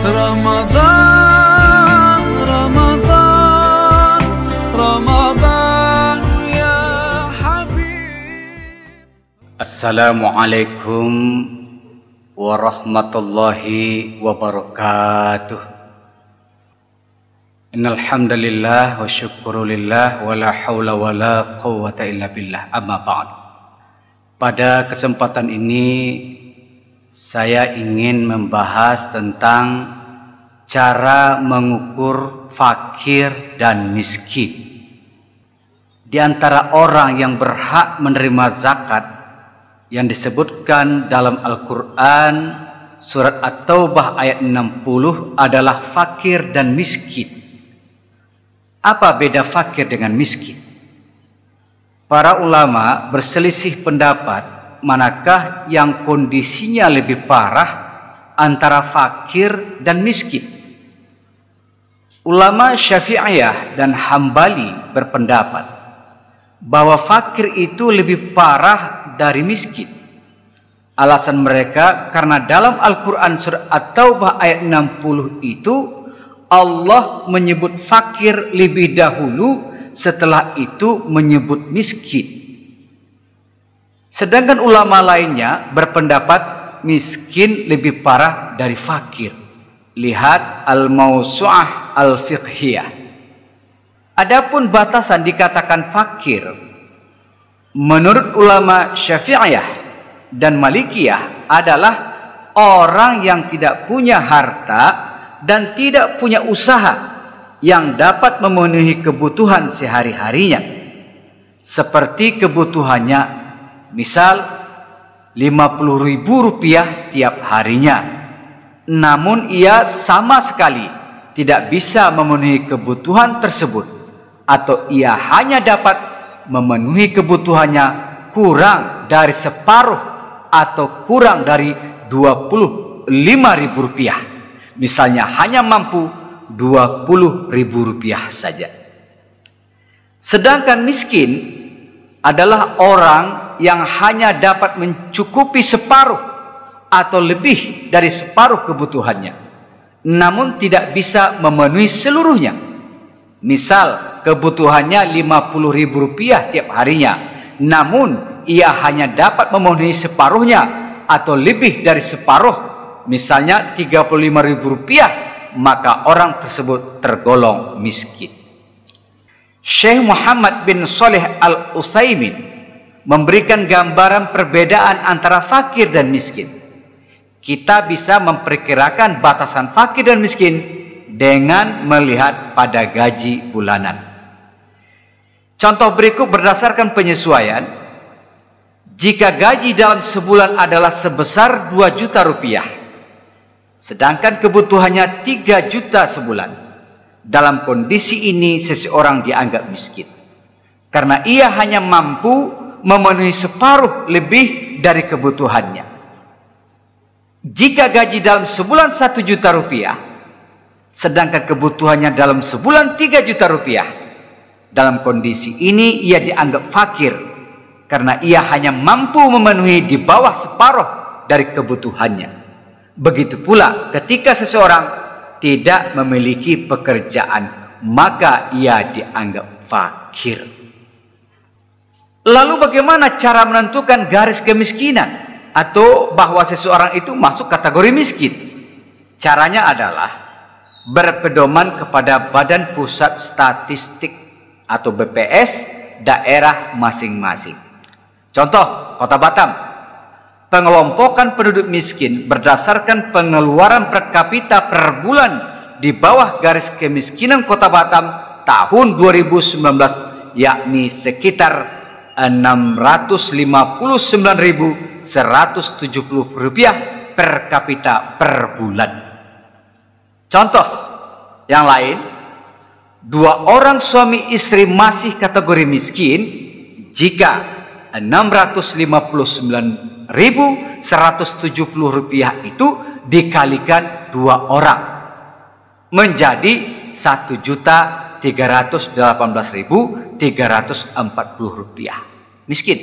رمضان رمضان رمضان يا حبيب. Assalamualaikum warahmatullahi wabarakatuh. Innal hamdalillah wa syukrulillah wa la haula wa la quwwata illa billah. Amma ba'd. Pada kesempatan ini saya ingin membahas tentang cara mengukur fakir dan miskin. Di antara orang yang berhak menerima zakat yang disebutkan dalam Al-Quran surat At-Taubah ayat 60 adalah fakir dan miskin. Apa beda fakir dengan miskin? Para ulama berselisih pendapat manakah yang kondisinya lebih parah antara fakir dan miskin. Ulama Syafi'iyah dan Hambali berpendapat bahwa fakir itu lebih parah dari miskin. Alasan mereka karena dalam Al-Quran surat At-Taubah ayat 60 itu Allah menyebut fakir lebih dahulu, setelah itu menyebut miskin. Sedangkan ulama lainnya berpendapat miskin lebih parah dari fakir. Lihat Al-Mawsu'ah Al-Fiqhiyah. Adapun batasan dikatakan fakir, menurut ulama Syafi'iyah dan Malikiyah adalah orang yang tidak punya harta dan tidak punya usaha yang dapat memenuhi kebutuhan sehari-harinya. Seperti kebutuhannya, misal Rp50.000 tiap harinya, namun ia sama sekali tidak bisa memenuhi kebutuhan tersebut, atau ia hanya dapat memenuhi kebutuhannya kurang dari separuh atau kurang dari Rp25.000. Misalnya hanya mampu Rp20.000 saja. Sedangkan miskin adalah orang yang hanya dapat mencukupi separuh atau lebih dari separuh kebutuhannya, namun tidak bisa memenuhi seluruhnya. Misal kebutuhannya Rp50.000 tiap harinya, namun ia hanya dapat memenuhi separuhnya atau lebih dari separuh, misalnya Rp35.000, maka orang tersebut tergolong miskin. Syekh Muhammad bin Shalih Al-Utsaimin memberikan gambaran perbedaan antara fakir dan miskin. Kita bisa memperkirakan batasan fakir dan miskin dengan melihat pada gaji bulanan. Contoh berikut berdasarkan penyesuaian. Jika gaji dalam sebulan adalah sebesar Rp2 juta, sedangkan kebutuhannya 3 juta sebulan, dalam kondisi ini seseorang dianggap miskin karena ia hanya mampu memenuhi separuh lebih dari kebutuhannya. Jika gaji dalam sebulan Rp1 juta, sedangkan kebutuhannya dalam sebulan Rp3 juta, dalam kondisi ini ia dianggap fakir karena ia hanya mampu memenuhi di bawah separuh dari kebutuhannya. Begitu pula ketika seseorang tidak memiliki pekerjaan, maka ia dianggap fakir. Lalu bagaimana cara menentukan garis kemiskinan atau bahwa seseorang itu masuk kategori miskin? Caranya adalah berpedoman kepada Badan Pusat Statistik atau BPS daerah masing-masing. Contoh, Kota Batam. Pengelompokan penduduk miskin berdasarkan pengeluaran per kapita per bulan di bawah garis kemiskinan Kota Batam tahun 2019, yakni sekitar Rp659.170 per kapita per bulan. Contoh yang lain, 2 orang suami istri masih kategori miskin jika Rp659.170 itu dikalikan 2 orang menjadi Rp1.318.340 miskin.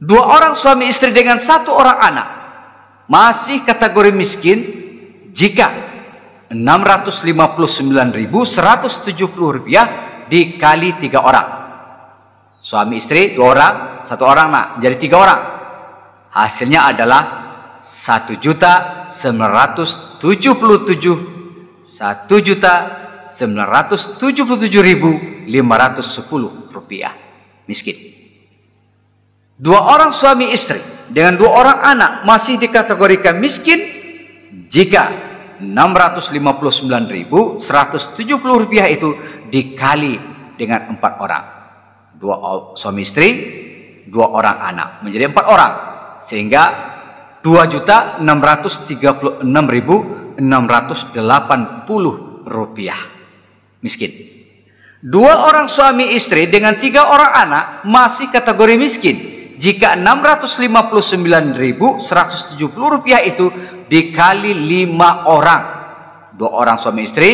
2 orang suami istri dengan 1 orang anak masih kategori miskin jika Rp659.170 dikali 3 orang. Suami istri 2 orang, 1 orang nak, jadi 3 orang. Hasilnya adalah Rp1.977.510 miskin. 2 orang suami istri dengan 2 orang anak masih dikategorikan miskin jika Rp659.170 itu dikali dengan 4 orang. 2 suami istri, 2 orang anak menjadi 4 orang, sehingga Rp2.036.680 miskin. 2 orang suami istri dengan 3 orang anak masih kategori miskin jika Rp659.170 itu dikali 5 orang. 2 orang suami istri,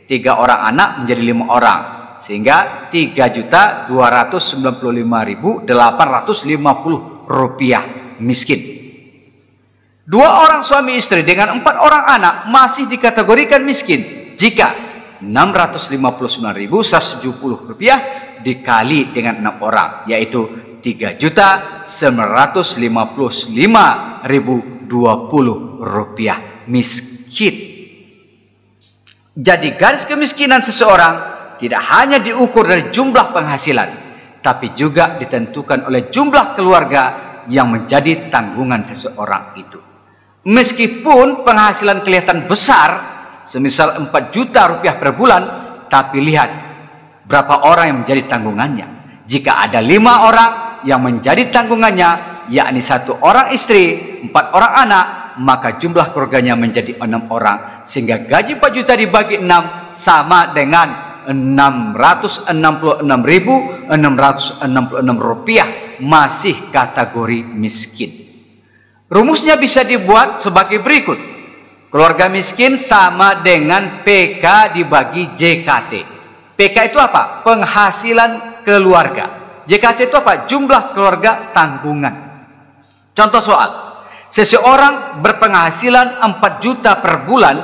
3 orang anak menjadi 5 orang, sehingga Rp3.295.850 miskin. 2 orang suami istri dengan 4 orang anak masih dikategorikan miskin jika Rp659.170 dikali dengan 6 orang, yaitu Rp3.955.020 miskin. Jadi garis kemiskinan seseorang tidak hanya diukur dari jumlah penghasilan, tapi juga ditentukan oleh jumlah keluarga yang menjadi tanggungan seseorang itu. Meskipun penghasilan kelihatan besar, semisal Rp4 juta per bulan, tapi lihat berapa orang yang menjadi tanggungannya. Jika ada 5 orang yang menjadi tanggungannya, yakni 1 orang istri, 4 orang anak, maka jumlah keluarganya menjadi 6 orang, sehingga gaji 4 juta dibagi 6 sama dengan Rp666.666 masih kategori miskin. Rumusnya bisa dibuat sebagai berikut. Keluarga miskin sama dengan PK dibagi JKT. PK itu apa? Penghasilan keluarga. JKT itu apa? Jumlah keluarga tanggungan. Contoh soal. Seseorang berpenghasilan 4 juta per bulan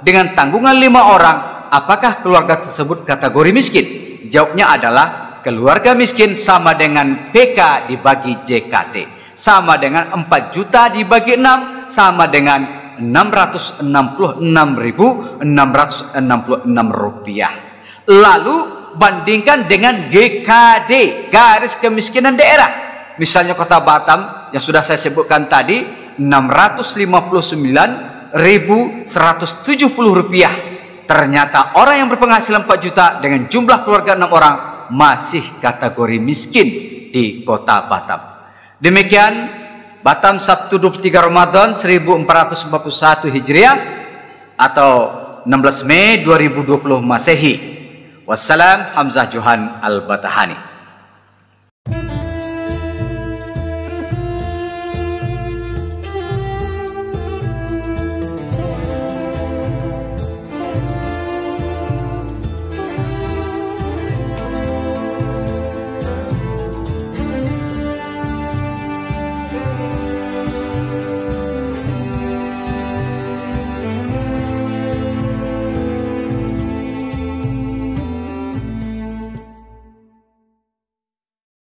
dengan tanggungan 5 orang. Apakah keluarga tersebut kategori miskin? Jawabnya adalah keluarga miskin sama dengan PK dibagi JKT. Sama dengan 4 juta dibagi 6 sama dengan Rp666.666. Lalu bandingkan dengan GKD, garis kemiskinan daerah. Misalnya Kota Batam yang sudah saya sebutkan tadi, Rp659.170. Ternyata orang yang berpenghasilan 4 juta dengan jumlah keluarga 6 orang masih kategori miskin di Kota Batam. Demikian Batam Sabtu 23 Ramadan 1441 Hijriah atau 16 Mei 2020 Masehi. Wassalam, Hamzah Johan Al-Batahani.